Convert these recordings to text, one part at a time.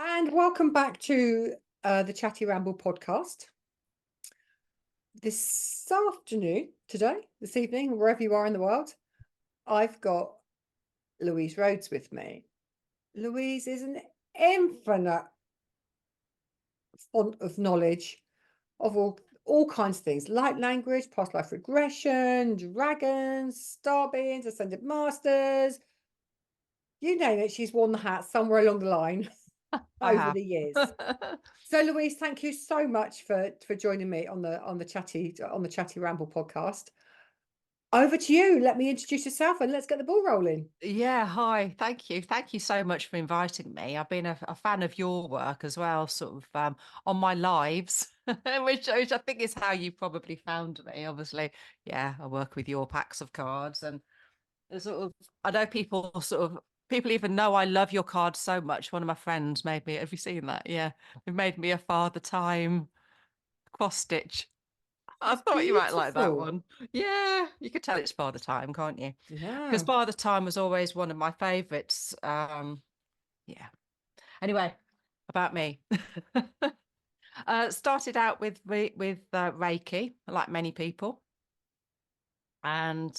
And welcome back to the Chatty Ramble podcast. This afternoon, this evening, wherever you are in the world, I've got Louise Rhodes with me. Louise is an infinite font of knowledge of all kinds of things: light language, past life regression, dragons, star beings, ascended masters. You name it, she's worn the hat somewhere along the line I over have. the years. So Louise, thank you so much for joining me on the Chatty Ramble podcast. Over to you. Let me introduce yourself and let's get the ball rolling. Yeah, hi. Thank you. Thank you so much for inviting me. I've been a fan of your work as well, sort of on my lives, which I think is how you probably found me. Obviously, yeah, I work with your packs of cards, and there's sort of I know people even know I love your cards so much. One of my friends made me. Have you seen that? Yeah, it made me a Father Time cross stitch. I That's thought you might like that beautiful. one. Yeah, you could tell it's Father Time, can't you? Because Yeah. Father Time was always one of my favorites. Yeah. Anyway, about me. Started out with Reiki, like many people, and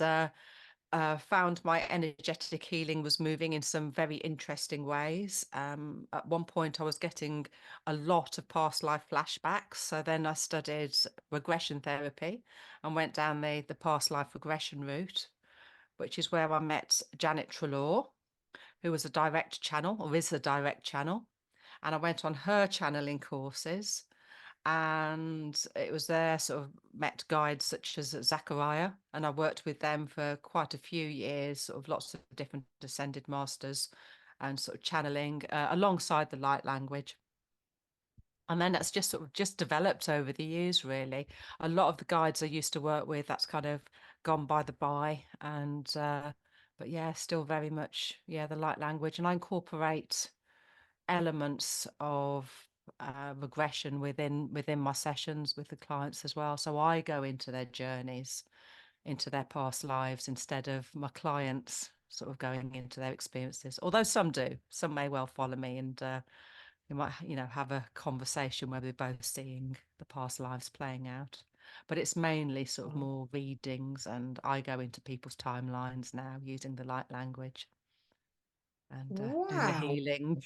found my energetic healing was moving in some very interesting ways. At one point, I was getting a lot of past life flashbacks. So then I studied regression therapy and went down the past life regression route, which is where I met Janet Trelaw, who was a direct channel or is a direct channel. And I went on her channeling courses. And it was there sort of met guides such as Zachariah, and I worked with them for quite a few years, sort of lots of different ascended masters and sort of channeling alongside the light language. And then that's just sort of just developed over the years, really. A lot of the guides I used to work with, that's kind of gone by the by. And but yeah, still very much, yeah, the light language. And I incorporate elements of regression within my sessions with the clients as well. So I go into their journeys, into their past lives, instead of my clients sort of going into their experiences. Although some do, some may well follow me, and we might, have a conversation where we're both seeing the past lives playing out. But it's mainly sort of more readings, and I go into people's timelines now using the light language and do the Wow. healing.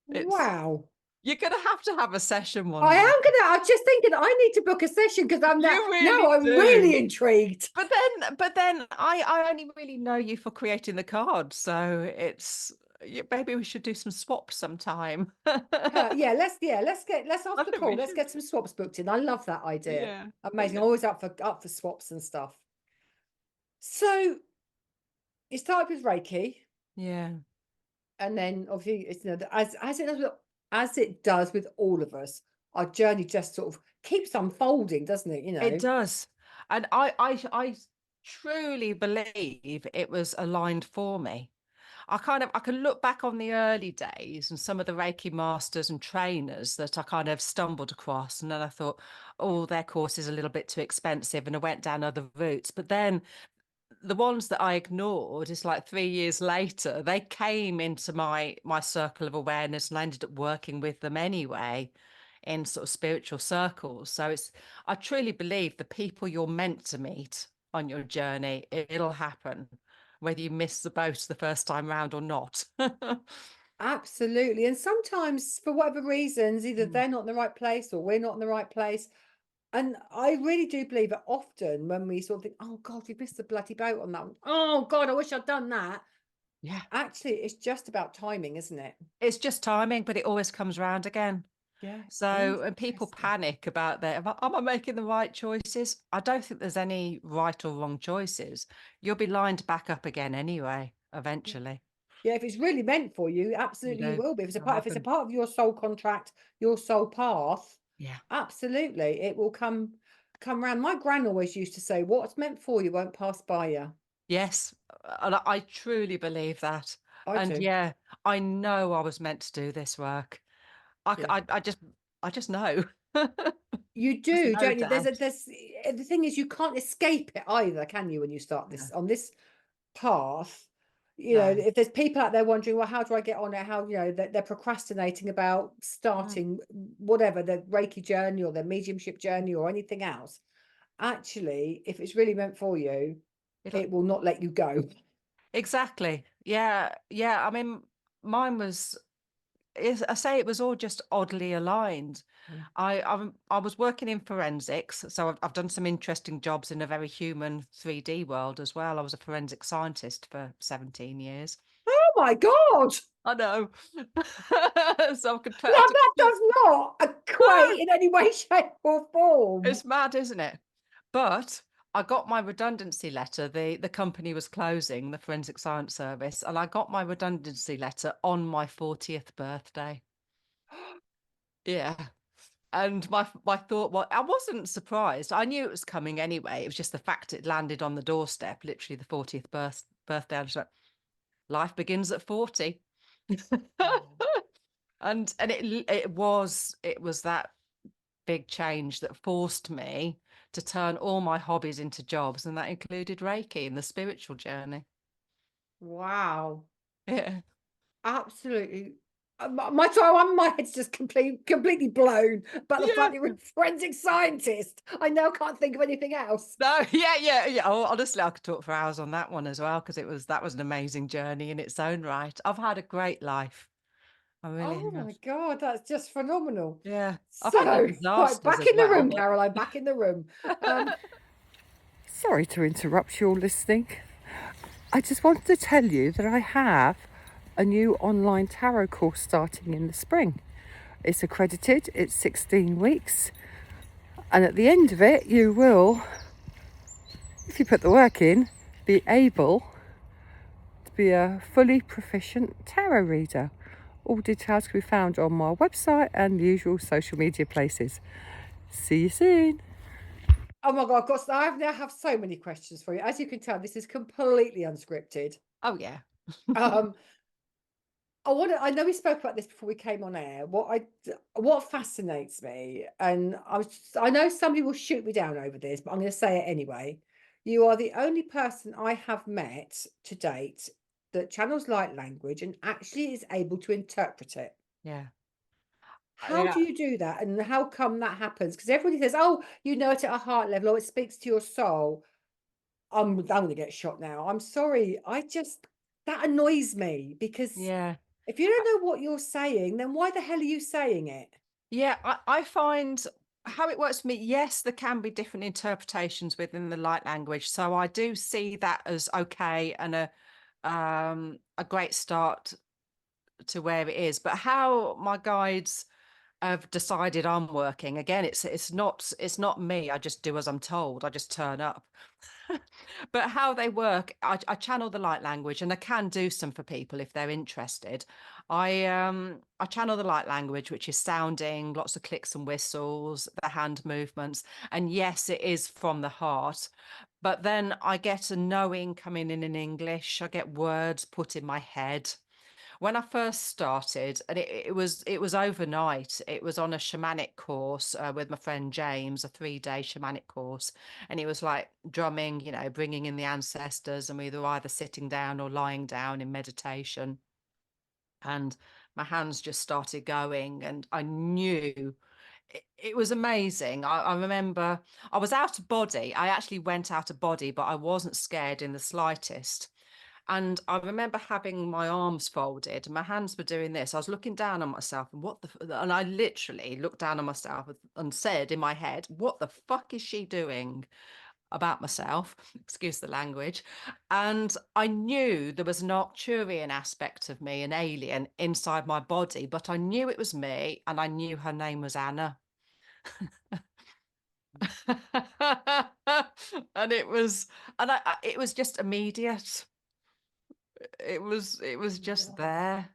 It's Wow. You're gonna have to have a session one I am day. I'm just thinking I need to book a session because I'm You now really I'm do. really intrigued. But then I only really know you for creating the card, so maybe we should do some swaps sometime. Let's I after the think call. we Let's should. get some swaps booked in. I love that idea. Yeah. Amazing. Yeah. Always up for swaps and stuff. So it started with Reiki, Yeah. and then obviously it's as it does with all of us, our journey just sort of keeps unfolding, doesn't it? It does. And I truly believe it was aligned for me. I can look back on the early days and some of the Reiki masters and trainers that I kind of stumbled across, and then I thought, oh, their course is a little bit too expensive, and I went down other routes. But then the ones that I ignored, it's like 3 years later, they came into my circle of awareness, and I ended up working with them anyway in sort of spiritual circles. So I truly believe the people you're meant to meet on your journey, it'll happen whether you miss the boat the first time round or not. Absolutely. And sometimes, for whatever reasons, either Mm. they're not in the right place or we're not in the right place. And I really do believe that often when we sort of think, oh God, we missed the bloody boat on that one. Oh God, I wish I'd done that. Yeah, Actually, it's just about timing, isn't it? it's just timing, but it always comes round again. Yeah. So when people Interesting. panic about that, am I making the right choices? I don't think there's any right or wrong choices. You'll be lined back up again anyway, eventually. Yeah, if it's really meant for you, You absolutely you know, will be. it'll If it's a happen. part of your soul contract, your soul path, Yeah. absolutely, it will come around. My gran always used to say, "What's meant for you won't pass by you." Yes. And I truly believe that. I And do. yeah, I know I was meant to do this work. I, c- Yeah, I just know. you There's do, no don't you? doubt. The thing is, you can't escape it either, can you? When you start No. this on this path, No. if there's people out there wondering, well, how do I get on it? How, they're procrastinating about Mm. starting whatever, their Reiki journey or their mediumship journey or anything else. Actually, if it's really meant for you, It'll it will not let you go. exactly. Yeah, yeah. I mean, mine was I say it was all just oddly aligned. Mm. I was working in forensics, so I've done some interesting jobs in a very human 3D world as well. I was a forensic scientist for 17 years. Oh my God. I know. So Now I could that does not equate no, in any way, shape, or form. it's mad, isn't it? But I got my redundancy letter. The company was closing, the forensic science service, and I got my redundancy letter on my 40th birthday. Yeah. And my thought, well, I wasn't surprised. I knew it was coming anyway. It was just the fact it landed on the doorstep, literally the 40th birthday. I was like, life begins at 40. Oh, And it was that big change that forced me to turn all my hobbies into jobs, and that included Reiki and the spiritual journey. wow. Yeah. Absolutely. My head's just completely blown about the Yeah. fact that you're a forensic scientist. I now can't think of anything else. No, yeah. Oh, honestly, I could talk for hours on that one as well because that was an amazing journey in its own right. I've had a great life. I really Oh have. my God, that's just phenomenal. Yeah. I've had the So, right, disasters back as in the well, room, but Caroline, back in the room. Sorry to interrupt your listening. I just wanted to tell you that I have a new online tarot course starting in the spring. It's accredited, it's 16 weeks, and at the end of it, you will, if you put the work in, be able to be a fully proficient tarot reader. All details can be found on my website and the usual social media places. See you soon. Oh my God, I now have so many questions for you. As you can tell, this is completely unscripted. oh yeah. Um, I know we spoke about this before we came on air. What fascinates me, and I know somebody will shoot me down over this, but I'm going to say it anyway. You are the only person I have met to date that channels light language and actually is able to interpret it. Yeah. How Yeah. do you do that, and how come that happens? Because everybody says, "Oh, you know it at a heart level, or it speaks to your soul." I'm going to get shot now. I'm sorry. That annoys me because Yeah. if you don't know what you're saying, then why the hell are you saying it? Yeah, I find how it works for me, yes, there can be different interpretations within the light language. So I do see that as okay and a great start to where it is. But how my guides have decided I'm working, again, it's not me. I just do as I'm told. I just turn up. But how they work, I channel the light language, and I can do some for people if they're interested. I channel the light language, which is sounding, lots of clicks and whistles, the hand movements, and yes, it is from the heart. But then I get a knowing coming in English. I get words put in my head. When I first started, and it was overnight. It was on a shamanic course with my friend James, a 3-day shamanic course, and it was like drumming, bringing in the ancestors, and we were either sitting down or lying down in meditation, and my hands just started going, and I knew. It was amazing. I remember I was out of body. I actually went out of body, but I wasn't scared in the slightest. And I remember having my arms folded, and my hands were doing this. I was looking down on myself, and and I literally looked down on myself and said in my head, "What the fuck is she doing?" About myself, excuse the language. And I knew there was an Arcturian aspect of me, an alien inside my body, but I knew it was me, and I knew her name was Anna. And it was just immediate. It was just there.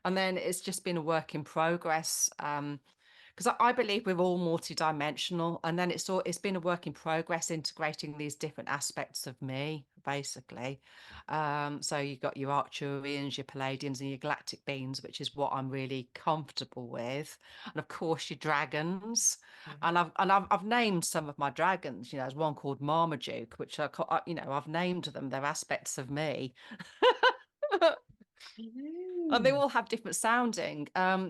And then it's just been a work in progress. Because I believe we're all multidimensional, and then it's been a work in progress integrating these different aspects of me, basically. So you've got your Arcturians, your Palladians, and your galactic beings, which is what I'm really comfortable with, and of course your dragons. Mhm. And I've named some of my dragons. There's one called Marmaduke, which I've named them. They're aspects of me. And they Mm. all have different sounding.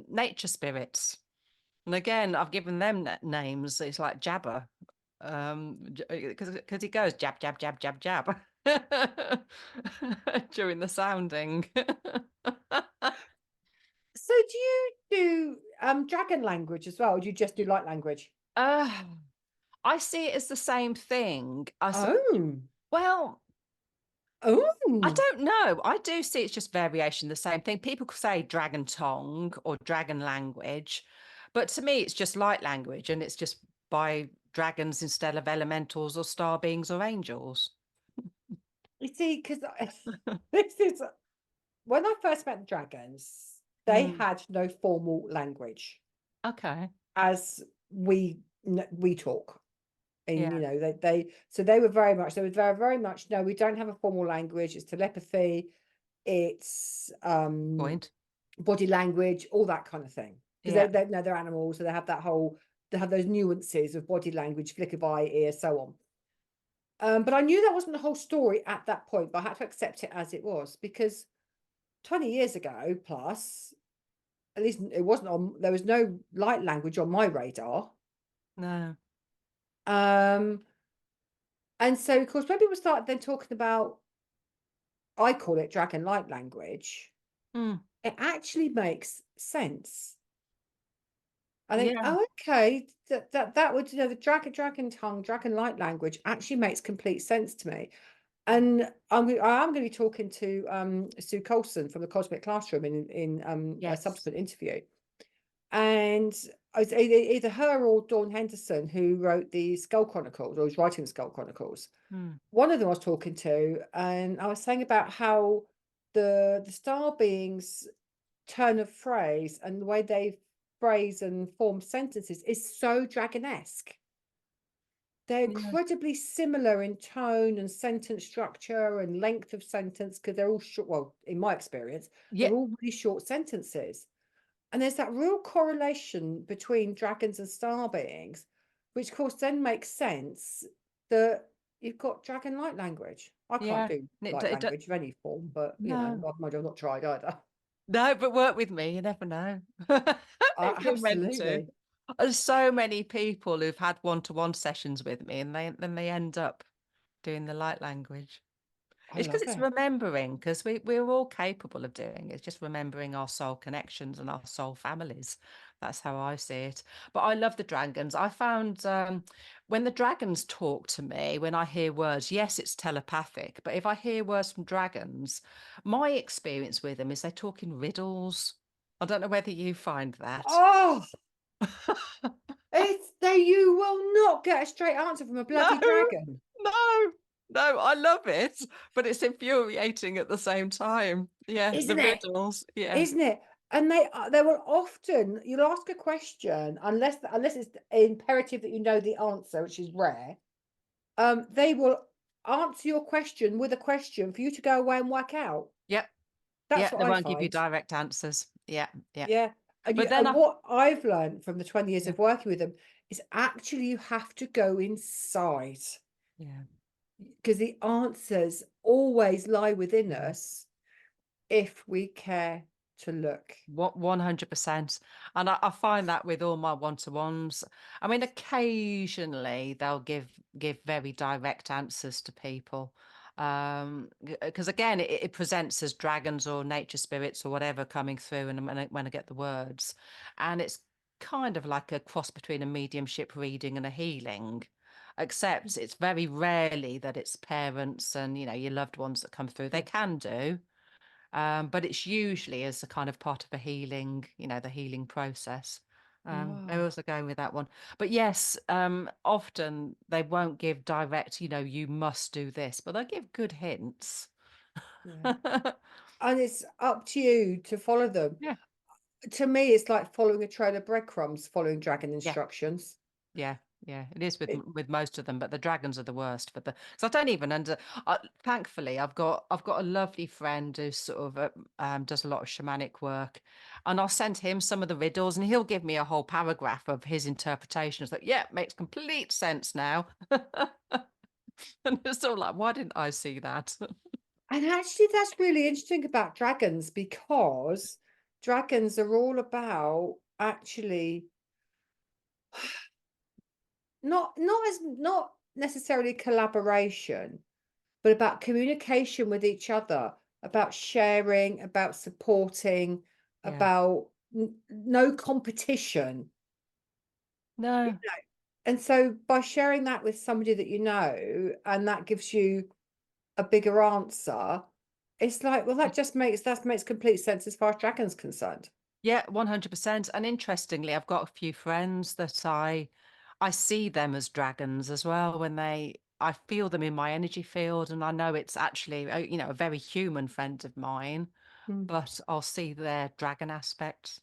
Nature spirits. And again, I've given them names. It's like Jabber, because he goes jab, jab, jab, jab, jab during the sounding. So do you do dragon language as well, or do you just do light language? uh, I see it as the same thing. Oh. Well, I Oh. don't know. I do see it's just variation, the same thing. People could say dragon tongue or dragon language, but to me, it's just light language, and it's just by dragons instead of elementals or star beings or angels. You see, because this is when I first met the dragons, they Mm, had no formal language okay. as we talk. And Yeah. they were very much, very much, no, we don't have a formal language, it's telepathy, it's Point. body language, all that kind of thing. Because Yeah. they know they're animals, so they have those nuances of body language, flick of eye, ear, so on. But I knew that wasn't the whole story at that point, but I had to accept it as it was, because 20 years ago plus, at least it wasn't on, there was no light language on my radar. No. Um, and so, of course, when people start then talking about, I call it dragon light language, Mm, it actually makes sense. I think, yeah. oh, okay, that would, the dragon tongue, dragon light language actually makes complete sense to me. And I am going to be talking to Sue Colson from the Cosmic Classroom in a Yes. subsequent interview. And it's either her or Dawn Henderson, who wrote the Skull Chronicles, or was writing the Skull Chronicles. Mm, One of them I was talking to, and I was saying about how the star beings turn of phrase and the way they phrase and form sentences is so dragonesque. They're yeah. incredibly similar in tone and sentence structure and length of sentence, because they're all short. Well, in my experience, Yeah. they're all really short sentences. And there's that real correlation between dragons and star beings, which of course then makes sense that you've got dragon light language. I can't Yeah. do It, light it, language of any form, but no. I've not tried either. No, but work with me. You never know. If you're meant to. Absolutely. There's so many people who've had one-to-one sessions with me, and they end up doing the light language. I It's because love it's it. remembering, because we're all capable of doing it. It's just remembering our soul connections and our soul families. That's how I see it. But I love the dragons. I found when the dragons talk to me, when I hear words, yes, it's telepathic, but if I hear words from dragons, my experience with them is they talk in riddles. I don't know whether you find that. Oh, you will not get a straight answer from a No, bloody dragon, no, no, I love it, but it's infuriating at the same time. Yeah, the isn't it? riddles. Yeah. Isn't it? And they will often, you'll ask a question, unless it's imperative that you know the answer, which is rare. They will answer your question with a question for you to go away and work out. Yep. That's Yeah, what they I won't give you find. direct answers. Yeah, yeah. Yeah. But then And I what I've learned from the 20 years yeah, of working with them is actually you have to go inside, yeah, because the answers always lie within yeah. us if we care to look. What 100%. And I find that with all my one-to-ones. I mean, occasionally they'll give very direct answers to people. Because again, it presents as dragons or nature spirits or whatever coming through, and when I get the words, and it's kind of like a cross between a mediumship reading and a healing. Except it's very rarely that it's parents and your loved ones that come through. They Yeah. can do, but it's usually as a kind of part of a healing, the healing process. I Oh, also go with that one. But yes, often they won't give direct, you must do this, but they'll give good hints. yeah. And it's up to you to follow them. Yeah, To me, it's like following a trail of breadcrumbs, following dragon yeah, instructions. yeah, yeah. It is with It, with most of them, but the dragons are the worst. But because I don't even thankfully, I've got a lovely friend who sort of does a lot of shamanic work, and I'll send him some of the riddles, and he'll give me a whole paragraph of his interpretations. Like, yeah, makes complete sense now. And it's all like, why didn't I see that? And actually, that's really interesting about dragons, because dragons are all about actually not necessarily collaboration, but about communication with each other, about sharing, about supporting, Yeah. about no competition. You No. know? And so by sharing that with somebody that you know, and that gives you a bigger answer, it's like, well, that makes complete sense as far as dragons concerned. Yeah, 100%. And interestingly, I've got a few friends that I see them as dragons as well when I feel them in my energy field, and I know it's actually a very human friend of mine, Mm. but I'll see their dragon aspect,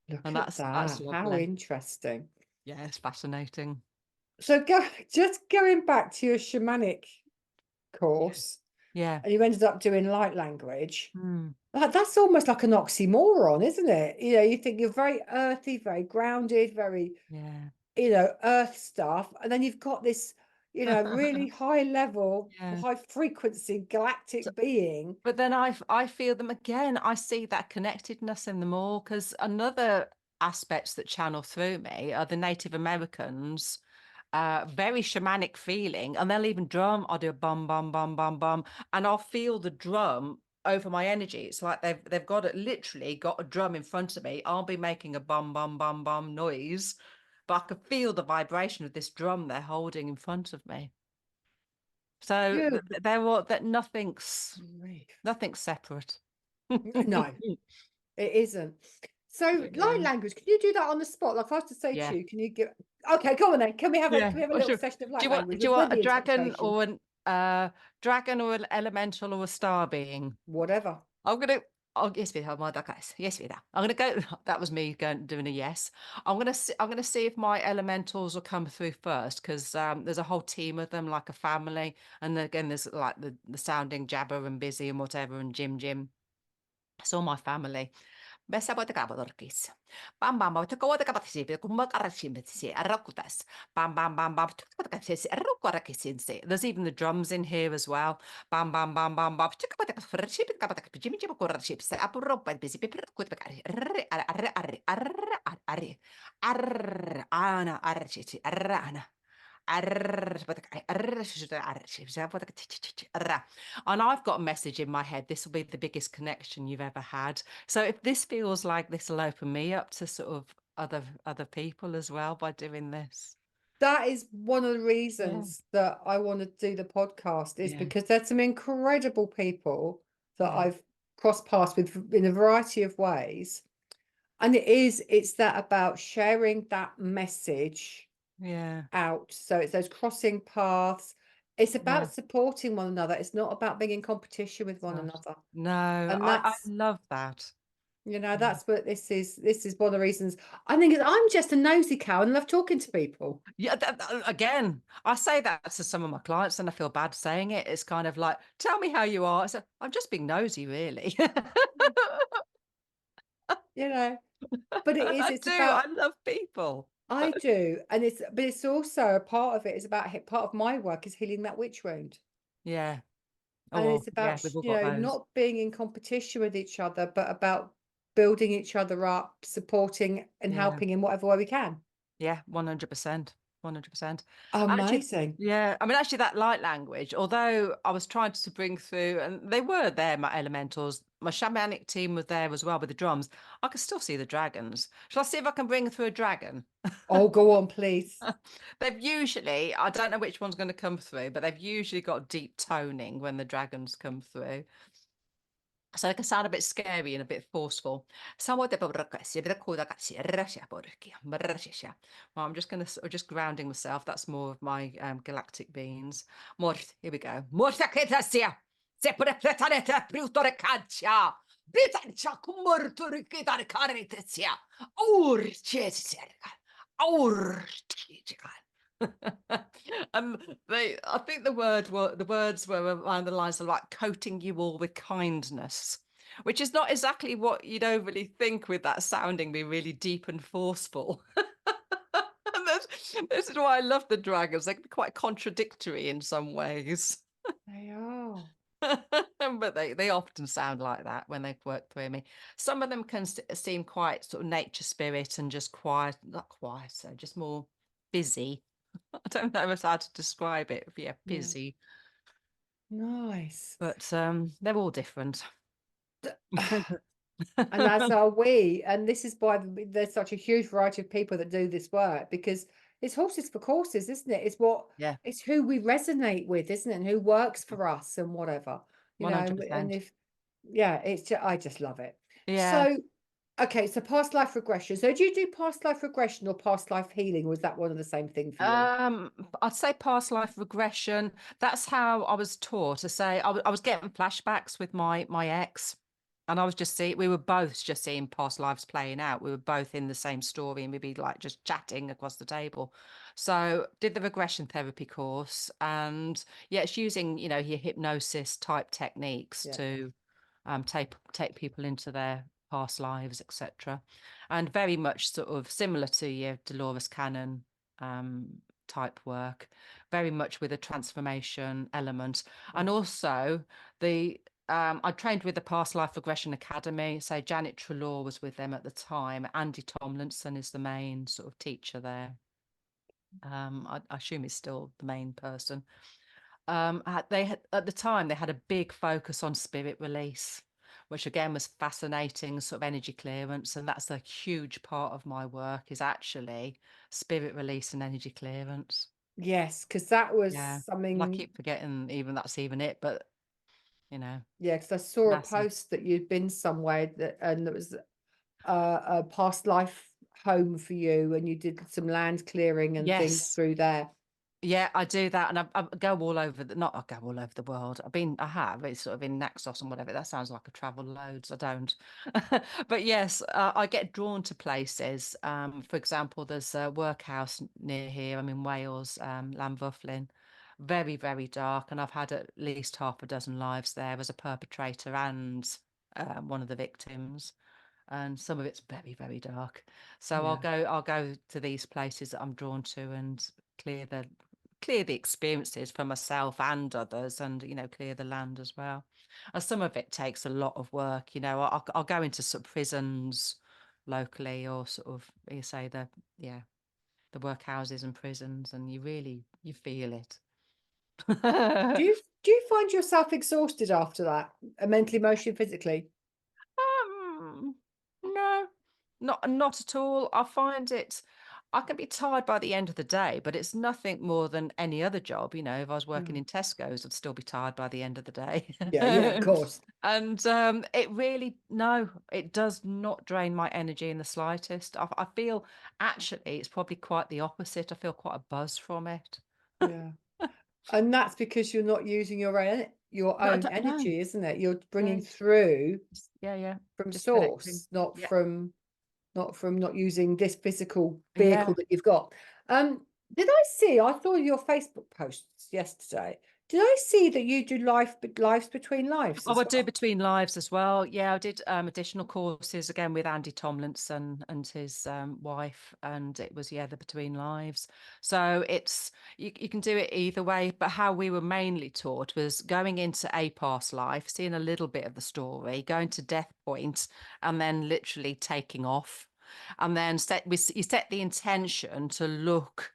and Look at that's that. How lovely. interesting. Yeah, it's fascinating. So just going back to your shamanic Yeah. course, Yeah. and you ended up doing light language. Mm. Like, that's almost like an oxymoron, isn't it? You think you're very earthy, very grounded, very, Yeah. earth stuff, and then you've got this, really high level, Yeah. high frequency So, galactic being. but then I feel them again. I see that connectedness in them all, because another aspects that channel through me are the Native Americans, very shamanic feeling, and they'll even drum. I'll do a bum bum bum bum bum, and I'll feel the drum over my energy. It's like they've got it literally got a drum in front of me. I'll be making a bum bum bum bum noise, but I can feel the vibration of this drum they're holding in front of me. So Good they're all that grief. nothing's separate. No, it isn't. So, But light yeah. language, can you do that on the spot? Like, if I was to say to Yeah. you, can you give okay, come on then. Yeah. Can we have a Oh, little sure. session of Do light you want language do you with want a the dragon interpretation? or dragon or an elemental or a star being? Whatever. I'm gonna oh yes, we have my guys. Yes, we are. I'm gonna go. That was me going doing a yes. I'm gonna see if my elementals will come through first, because there's a whole team of them, like a family. And again, there's like the sounding Jabber and Busy and whatever and Jim. It's all my family. Besa voit kapatorkis. Bam bam bam toko voit kapatisi kumma karashimisi arakutas. Bam bam bam bam tukapatisi arukarakisinsi. There's even the drums in here as well. Bam bam bam bam bam tukapatakafaraship kapatak jimmy jim koraships apuropa busy paper kutakari arre arre arre arre arre arre ana archichi arana. And I've got a message in my head. This will be the biggest connection you've ever had. So if this feels like this will open me up to sort of other people as well by doing this. That is one of the Yeah. reasons that I want to do the podcast, is Yeah. because there's some incredible people that Yeah. I've crossed paths with in a variety of ways. And it's that about sharing that message Yeah. out. So it's those crossing paths. It's Yeah. about supporting one another. It's not about being in competition with It's one not. another. No, And I that's, love that. Yeah. that's what this is. This is one of the reasons I think I'm just a nosy cow and love talking to people. Yeah, again, I say that to some of my clients and I feel bad saying it. It's kind of like, tell me how you are. So I'm just being nosy, really. You know, but it And is, I it's do. I about, love people. I do. And but it's also a part of it is about, part of my work is healing that witch wound. Yeah. Oh, And well, it's yeah, about, we've all got those. not being in competition with each other, but about building each other up, supporting and Yeah. helping in whatever way we can. Yeah, 100%. 100%. Actually, Amazing. yeah, I mean, actually, that light language, although I was trying to bring through, and they were there, my elementals, my shamanic team was there as well with the drums. I can still see the dragons. Shall I see if I can bring through a dragon? Oh, go on, please. They've usually, I don't know which one's going to come through, but they've usually got deep toning when the dragons come through. So they can sound a bit scary and a bit forceful. Well, I'm just going to, just grounding myself. That's more of my galactic beings. More, here we go. I think the words were around the lines of like coating you all with kindness, which is not exactly what you'd overly think with that sounding be really deep and forceful. And this is why I love the dragons. They can be quite contradictory in some ways. They are. But they often sound like that when they've worked through me. Some of them can seem quite sort of nature spirit and just quiet, not quieter, just more busy. I don't know how to describe it. Yeah, Yeah. busy. Nice. But they're all different. And as are we. And this is why there's such a huge variety of people that do this work, because it's horses for courses, isn't it? Yeah, It's who we resonate with, isn't it? And who works for us and whatever, you know, and 100%. if, yeah, I just love it. Yeah. So, okay, so past life regression. So do you do past life regression or past life healing? Or is that one and the same thing for you? I'd say past life regression. That's how I was taught to say. I was getting flashbacks with my ex, and I was just seeing. We were both just seeing past lives playing out. We were both in the same story, and we'd be like just chatting across the table. So did the regression therapy course, and yeah, it's using your hypnosis type techniques Yeah. to take people into their past lives, etc. And very much sort of similar to your Dolores Cannon um, type work, very much with a transformation element. And Yes. also I trained with the Past Life Regression Academy. So Janet Trelaw was with them at the time. Andy Tomlinson is the main sort of teacher there. I assume he's still the main person. They had, at the time they had a big focus on spirit release, which again was fascinating, sort of energy clearance, and that's a huge part of my work is actually spirit release and energy clearance. Yes, because that was Yeah, and I something. keep forgetting even that's even it, but you know, Yeah, because I saw a massive. post that you'd been somewhere that, and there was a past life home for you, and you did some land clearing and things Yes. through there. Yeah, I do that, and I go all over not I go all over the world. I have. It's sort of in Naxos and whatever. That sounds like I travel loads. I don't, but yes, I get drawn to places. For example, there's a workhouse near here. I'm in Wales, Llanfwrlyn, very very dark, and I've had at least half a dozen lives there as a perpetrator and one of the victims, and some of it's very very dark. So Yeah. I'll go to these places that I'm drawn to and clear the clear the experiences for myself and others, and clear the land as well. And some of it takes a lot of work. I'll go into sort of prisons locally, or sort of you say the workhouses and prisons, and you feel it. Do you do you find yourself exhausted after that, mentally, emotionally, physically? Um, no, not at all. I can be tired by the end of the day, but it's nothing more than any other job. If I was working Yeah. in Tesco's, I'd still be tired by the end of the day. Yeah, yeah, of course. And it really, no, it does not drain my energy in the slightest. I feel actually it's probably quite the opposite. I feel quite a buzz from it. Yeah. And that's because you're not using your No, I own don't know. energy, isn't it? You're bringing Yeah, through yeah, yeah. from Just connecting. source, Yeah, not from not using this physical vehicle yeah. that you've got. Did I see? I saw your Facebook posts yesterday. Did I see that you do lives between lives Oh, as I do well? between lives as well. Yeah, I did additional courses again with Andy Tomlinson and his wife, and it was the between lives. So it's you can do it either way, but how we were mainly taught was going into a past life, seeing a little bit of the story, going to death point, and then literally taking off, and then you set the intention to look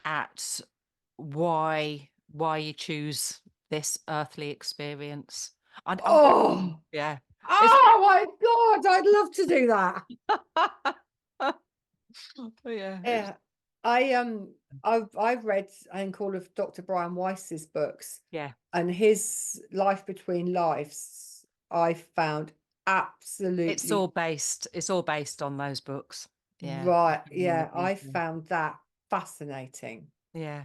at why you choose this earthly experience. Oh, Yeah, it's oh my God! I'd love to do that. yeah, it's Yeah, I've read, I think, all of Dr. Brian Weiss's books, yeah, and his Life Between Lives I found absolutely it's all based on those books. Yeah, right. depending on the Yeah, I people. found that fascinating. Yeah.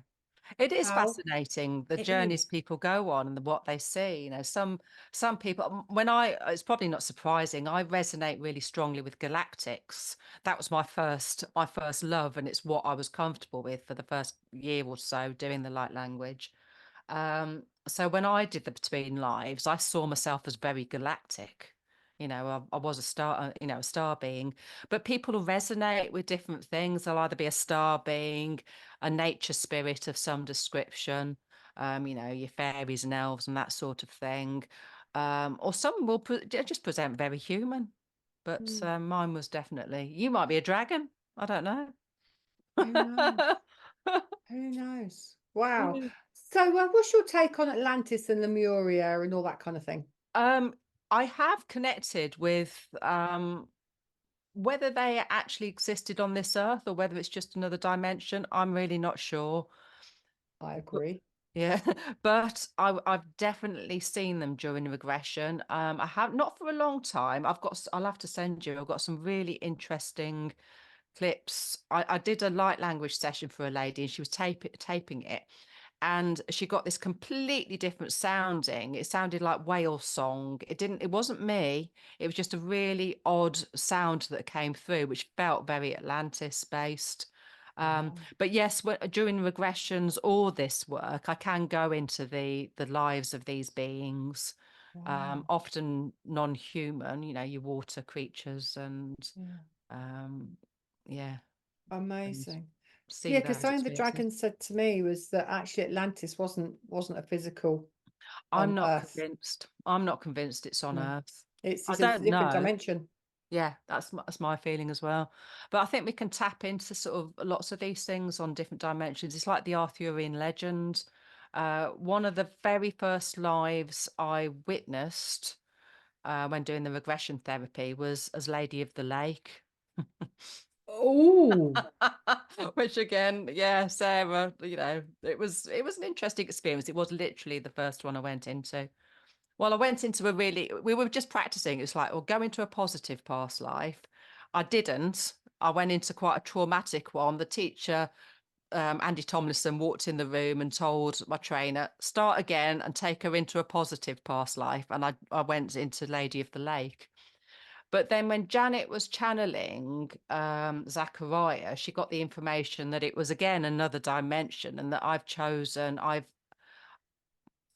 It is How fascinating the it journeys is. people go on and what they see. Some people, when it's probably not surprising, I resonate really strongly with galactics. That was my first love, and it's what I was comfortable with for the first year or so doing the light language. So when I did the Between Lives, I saw myself as very galactic. I was a star, a star being, but people will resonate with different things. They'll either be a star being, a nature spirit of some description. you know, your fairies and elves and that sort of thing. Or some will just present very human. But Mm, mine was definitely, you might be a dragon. I don't know. who knows? Who knows? Wow. So, what's your take on Atlantis and Lemuria and all that kind of thing? Um, I have connected with whether they actually existed on this earth or whether it's just another dimension. I'm really not sure. I But agree. yeah, but I've definitely seen them during regression. I have not for a long time. I'll have to send you. I've got some really interesting clips. I did a light language session for a lady and she was taping it. And she got this completely different sounding. It sounded like whale song. It wasn't me. It was just a really odd sound that came through, which felt very Atlantis based. Wow. But yes, during regressions or this work, I can go into the lives of these beings, Wow. often non-human, you know, your water creatures and Yeah. um, yeah, and Amazing. see Yeah, because those something the experiences. dragon said to me was that actually Atlantis wasn't a physical I'm not Earth. convinced. I'm not convinced it's on No, Earth. it's I it's a don't different know. dimension. Yeah, that's my feeling as well. But I think we can tap into sort of lots of these things on different dimensions. It's like the Arthurian legend. One of the very first lives I witnessed when doing the regression therapy was as Lady of the Lake. Oh, Which again, yeah, Sarah, you know, it was an interesting experience. It was literally the first one I went into. Well, I went into we were just practicing. It's like, well, go into a positive past life. I didn't. I went into quite a traumatic one. The teacher, Andy Tomlinson, walked in the room and told my trainer, start again and take her into a positive past life. And I went into Lady of the Lake. But then when Janet was channeling Zachariah, she got the information that it was again another dimension and that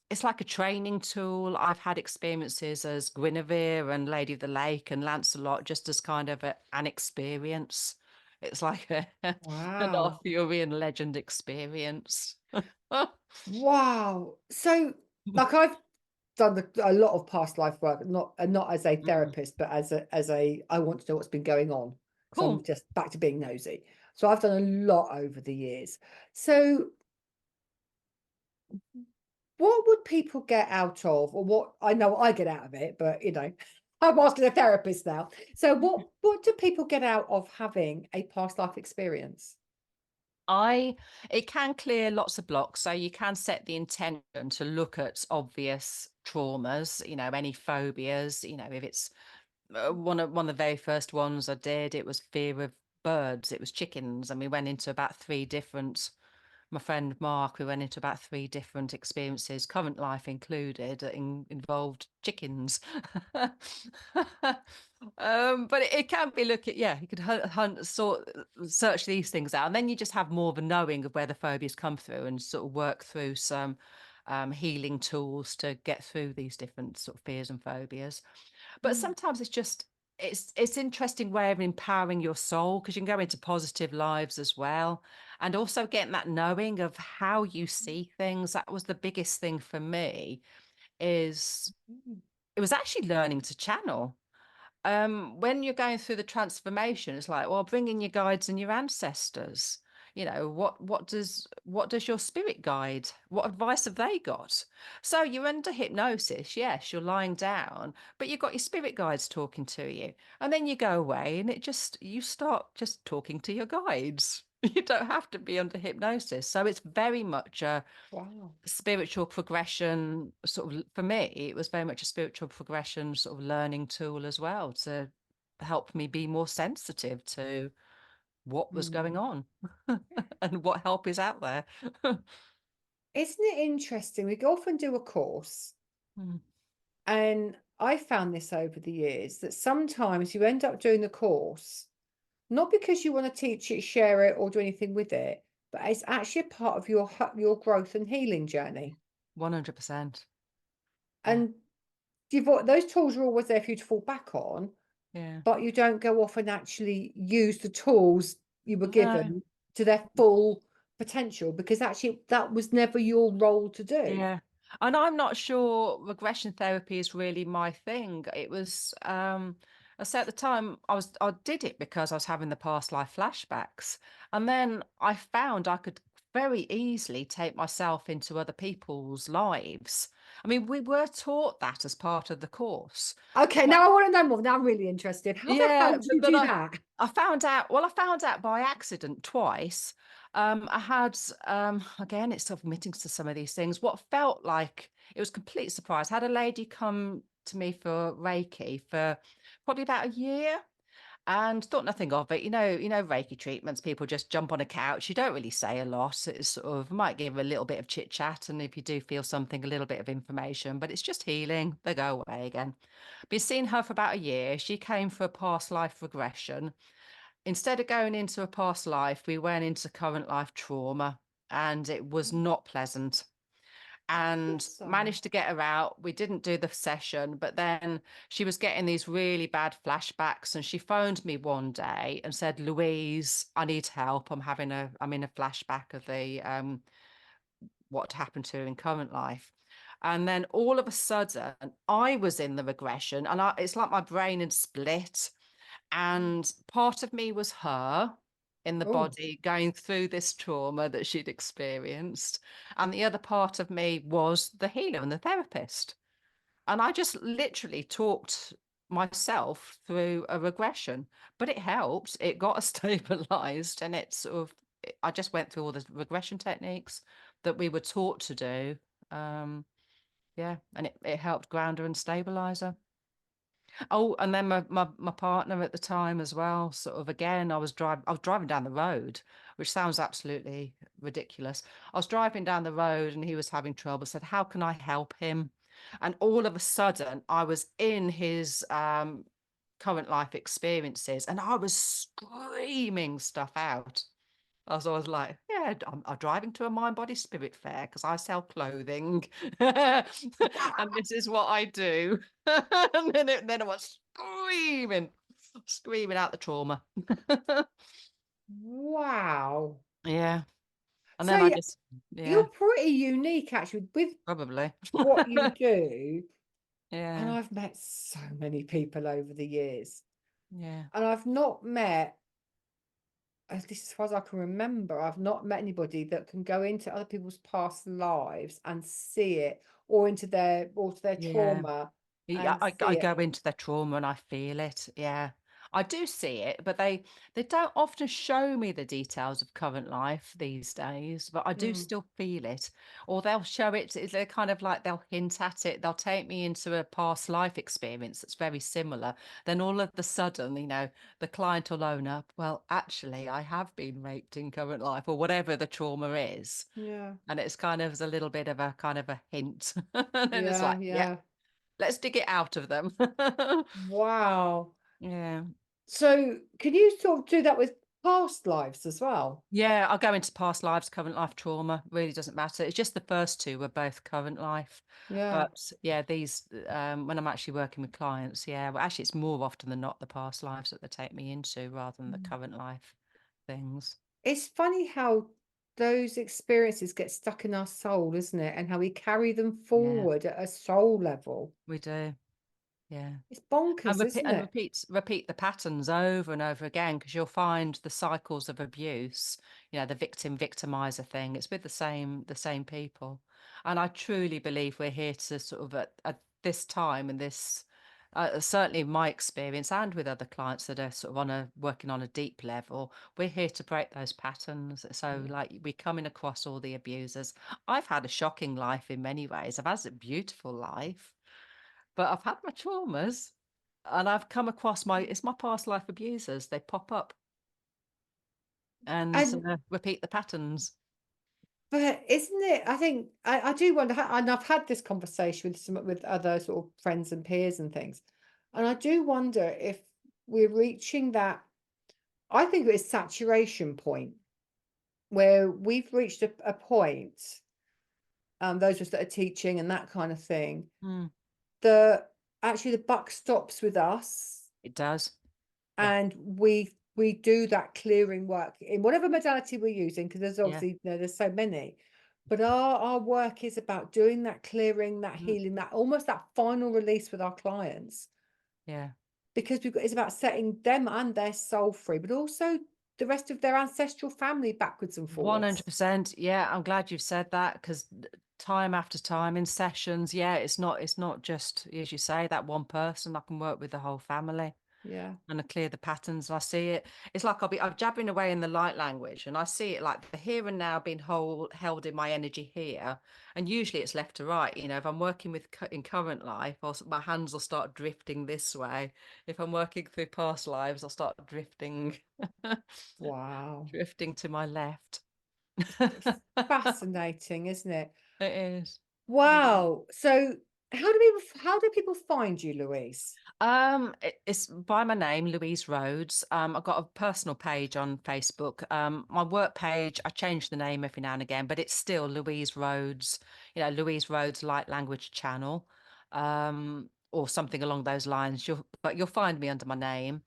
it's like a training tool. I've had experiences as Guinevere and Lady of the Lake and Lancelot just as kind of an experience. It's like an wow. Arthurian legend experience. Wow. So, like, I've done a lot of past life work, not as a Mm, therapist, but as a I want to know what's been going on because I'm cool. just back to being nosy. So I've done a lot over the years. So what would people get out of, or what I know I get out of it, but I'm asking a therapist now. So what do people get out of having a past life experience? I It can clear lots of blocks. So you can set the intention to look at obvious traumas, you know, any phobias, you know, if it's one of the very first ones I did, it was fear of birds, it was chickens, and we went into about three different. My friend Mark, we went into about three different experiences, current life included, that involved chickens. But it can be yeah, you could search these things out, and then you just have more of a knowing of where the phobias come through, and sort of work through some healing tools to get through these different sort of fears and phobias. But Mm, sometimes it's interesting way of empowering your soul because you can go into positive lives as well, and also getting that knowing of how you see things. That was the biggest thing for me. Is mm, It was actually learning to channel. When you're going through the transformation, it's like, well, bring in your guides and your ancestors. You know, what does your spirit guide? What advice have they got? So you're under hypnosis, yes, you're lying down, but you've got your spirit guides talking to you. And then you go away and you start just talking to your guides. You don't have to be under hypnosis. So it's very much a wow. spiritual progression sort of. For me, it was very much a spiritual progression sort of learning tool as well to help me be more sensitive to what was going Mm. on and what help is out there. Isn't it interesting? We often do a course, Mm, and I found this over the years that sometimes you end up doing the course not because you want to teach it, share it, or do anything with it, but it's actually a part of your growth and healing journey. 100%. Yeah. And those tools are always there for you to fall back on, Yeah. but you don't go off and actually use the tools you were No. given to their full potential, because actually that was never your role to do. Yeah. And I'm not sure regression therapy is really my thing. It was, I said at the time I did it because I was having the past life flashbacks. And then I found I could very easily take myself into other people's lives. I mean, we were taught that as part of the course. Okay, now I want to know more. Now I'm really interested. How the hell Yeah, did you but do that? I found out by accident twice. I had, again, it's submitting to some of these things, what felt like it was complete surprise. I had a lady come to me for Reiki for probably about a year and thought nothing of it. Reiki treatments, people just jump on a couch. You don't really say a lot. It's sort of might give a little bit of chit chat, and if you do feel something, a little bit of information, but it's just healing. They go away again. Been seeing her for about a year. She came for a past life regression. Instead of going into a past life, we went into current life trauma, and it was not pleasant, and Awesome. managed to get her out. We didn't do the session, but then she was getting these really bad flashbacks, and she phoned me one day and said, "Louise, I need help. I'm in a flashback of the what happened to her in current life." And then all of a sudden, I was in the regression, and it's like my brain had split, and part of me was her in the Oh, body going through this trauma that she'd experienced. And the other part of me was the healer and the therapist. And I just literally talked myself through a regression, but it helped. It got us stabilized, and I just went through all the regression techniques that we were taught to do. Um, yeah, and it helped ground her and stabilize her. Oh, and then my partner at the time as well, sort of again, I was driving down the road, which sounds absolutely ridiculous. I was driving down the road and he was having trouble, said, "How can I help him?" And all of a sudden I was in his current life experiences and I was screaming stuff out. So I was like, "Yeah, I'm driving to a mind, body, spirit fair because I sell clothing, and this is what I do." And then I was screaming out the trauma. wow. Yeah, and So then I just yeah, you're pretty unique actually with probably. what you do. And Yeah, I've met so many people over the years. yeah, And I've not met, at least as far as I can remember, I've not met anybody that can go into other people's past lives and see it, or to their yeah. trauma Yeah, and I see it. go into their trauma and I feel it. Yeah. I do see it, but they don't often show me the details of current life these days, but I do Mm, still feel it. Or they'll show it, they're kind of like they'll hint at it. They'll take me into a past life experience that's very similar. Then all of the sudden, the client will own up, "Well, actually, I have been raped in current life," or whatever the trauma is. yeah. And it's kind of a little bit of a kind of a hint. And then it's Yeah. like, "Yep, Yeah. let's dig it out of them." Wow. Yeah. So can you sort of do that with past lives as well? Yeah, I'll go into past lives, current life trauma, really doesn't matter. It's just the first two were both current life. Yeah. But yeah, these when I'm actually working with clients, yeah, well actually it's more often than not the past lives that they take me into rather than the Mm. current life things. It's funny how those experiences get stuck in our soul, isn't it? And how we carry them Yeah, forward at a soul level. we do. Yeah. It's And bonkers, repeat isn't and it? repeat the patterns over and over again because you'll find the cycles of abuse, the victim victimizer thing. It's with the same people. And I truly believe we're here to sort of at this time and this certainly in my experience and with other clients that are sort of working on a deep level, we're here to break those patterns. So Yeah. like we're coming across all the abusers. I've had a shocking life in many ways. I've had a beautiful life, but I've had my traumas. And I've come across it's my past life abusers. They pop up and And repeat the patterns. but isn't it? I think I do wonder, and I've had this conversation with other sort of friends and peers and things, and I do wonder if we're reaching that. I think it's saturation point where we've reached a point. Those of us that are teaching and that kind of thing, Mm, the actually the buck stops with us, it does. Yeah. and we've we do that clearing work in whatever modality we're using, because there's Yeah. obviously, there's so many. But our work is about doing that clearing, that Mm, healing, that almost that final release with our clients, yeah. because it's about setting them and their soul free, but also the rest of their ancestral family backwards and forwards. 100%. Yeah, I'm glad you've said that because time after time in sessions, yeah, it's not just as you say that one person. I can work with the whole family Yeah. and I clear the patterns. And I see it. It's like I'm jabbing away in the light language, and I see it like the here and now being held in my energy here. And usually it's left to right. If I'm working with in current life, my hands will start drifting this way. If I'm working through past lives, I'll start drifting, Wow. drifting to my left. Fascinating, isn't it? It is. Yeah. Wow. So how do people find you, Louise? It's by my name, Louise Rhodes. I've got a personal page on Facebook. My work page, I change the name every now and again, but it's still Louise Rhodes, Louise Rhodes Light Language Channel, or something along those lines. But you'll find me under my name.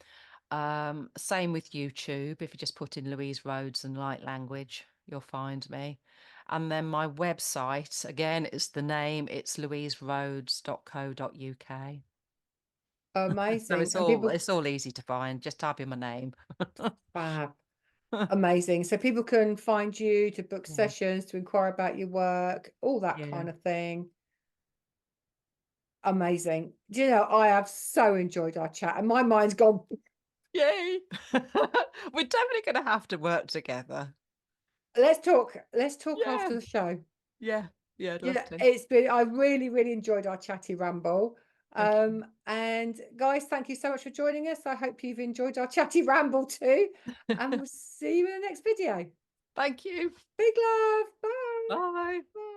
Same with YouTube. If you just put in Louise Rhodes and Light Language, you'll find me. And then my website, again, it's the name, it's louiserhodes.co.uk. So Amazing. it's And all people it's all easy to find. Just type in my name. fab. Amazing. So people can find you to book Yeah. sessions, to inquire about your work, all that Yeah. kind of thing. Amazing. Do you know, I have so enjoyed our chat and my mind's gone. Yay. We're definitely gonna have to work together. Let's talk Yeah. after the show. Yeah. Yeah, I'd love Yeah, to. I really, really enjoyed our chatty ramble. Thank you. And guys, thank you so much for joining us. I hope you've enjoyed our chatty ramble too. And we'll see you in the next video. Thank you. Big love. Bye. Bye. Bye.